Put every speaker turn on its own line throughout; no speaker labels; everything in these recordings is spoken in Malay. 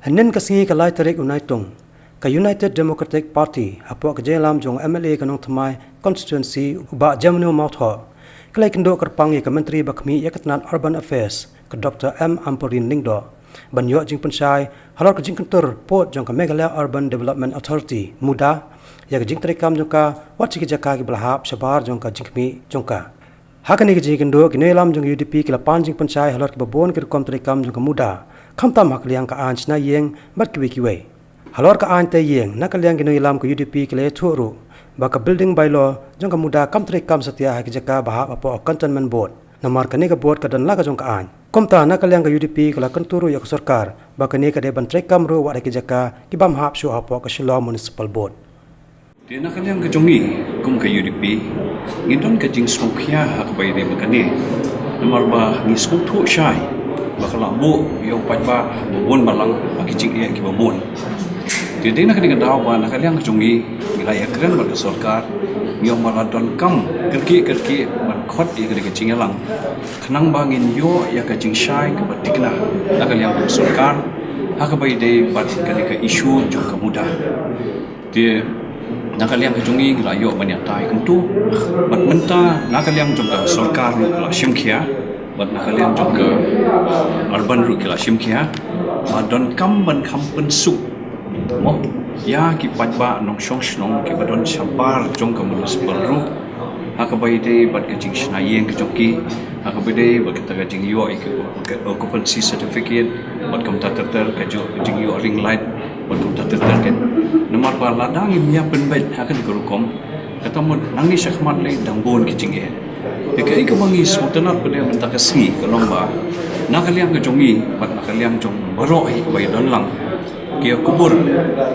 Hanin kasingi ka lai tarik unaitung ka United Democratic Party apok ke jelam jong MLA kanong thamai constituency uba Jamnu Mautho kelai kendo kerpangi ke Menteri Bakmi Yakatnan Urban Affairs ke Dr. M. Ampurin Lingdo banyo jing pensai halor ke jing kentur pot jong ke Meghalaya Urban Development Authority muda ya ke jing terikam jong ka wat ki jaka ki belahap sabar jong ka jingmi jong ka hakani ke jing kendo kinelam jong UDP ki lapan jing pensai halor ke babon ki kom terikam jong ka muda kamtam hakliang ka an chna yeng mat ki kiwe halor ka an te yeng nakaliang ki noilam ko UDP ki le thuru ba ka building bylaw jong ka muda kam terikam setia ha ki jaka bahap apo cantonment board namar kani ka board ka dan la ka jong ka an komta nakaliang ka UDP kala kanturu ya ka sarkar ba kani ka de ban terikam ro wa ki jaka ki bam hap shu apo ka Shillong municipal board
dia nakaliang ka jongi kum ka UDP ngidon ka jing smokhia ha ka bai de bakani namar ba ngi skuk thu shai bakala bu yo pajba bubun balang bagi cing ye ki bubun jadi nak ni daw ba nakaliang jongi wilayah keren ba sarkar yo maradon kam kerki ban khot ye ke cing lang khnang bangin yo ya ka cing shai ka batikna nakaliang sarkar ha ka bai de bat kani ka issue jong ka muda dia nakaliang ka jongi wilayah banyak tai kentu bat menta nakaliang jong ka sarkar la shimkhia bat nakaliang jong ke urban ru kila shimkhia don kam ban kam pensuk mo ya ki pajba nong shong snong ki badon sabar jong ke municipal ru hakabai de bat ke jing shna yeng ke joki hakabai de bat ke ta jing yo ke occupancy certificate bat kam ta ter ke jing yo ring light bat kam ta ter ke nomor ba ladang imnya penbet hakan ke rukom kata mo nangi syakmat le dangbon ki jing ye dekai ke bangi sultanat pada mentah kasi ke lomba nakaliang ke jongi bat nakaliang jong barok hi bai don lang kia kubur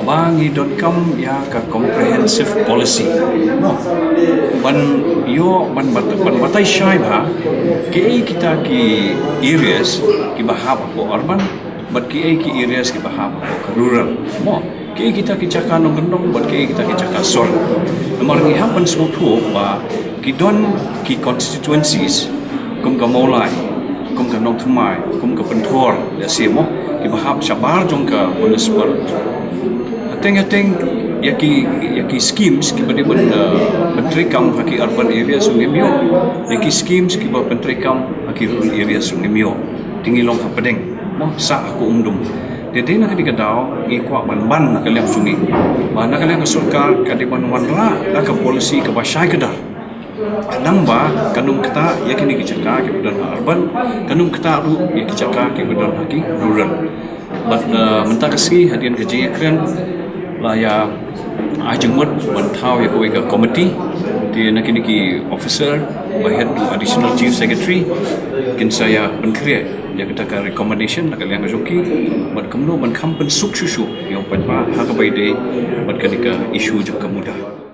bangi .com ya ka comprehensive policy ban yo ban batai syai ba ke kita ki areas ki bahab ko urban bat ki areas ki bahab ko rural mo ke kita ki caka nong gendong bat ke kita ki caka sor nomor ngi hapan semua tu ba kidon ki constituencies kum ka molai kum ka nong thamai kum ka penthor ya semo ki bahap sabar jong ka municipal ateng ya ki schemes ki bade menteri kam haki urban area sungai mio ya ki schemes ki ba menteri kam haki rural area sungai mio tinggi long ka pedeng mo sa aku umdum jadi nak di kadau i kwa ban nak kalian sungi ba nak kalian ka sarkar ka di ban wanra ka policy ka ba syai kedar kadang ba kanum kita ya kini kicaka ke badan urban kanum kita ru ya kicaka ke badan haki rural but mentah kasi hadian kerja keren lah ya ajengmut mentau ya koi ka committee dia nak kini ki officer by head to additional chief secretary kin saya penkreat ya kita ka recommendation nak kalian joki but kemno ban kampen suk susu yang pada ha ka bai dei bat ka isu jok muda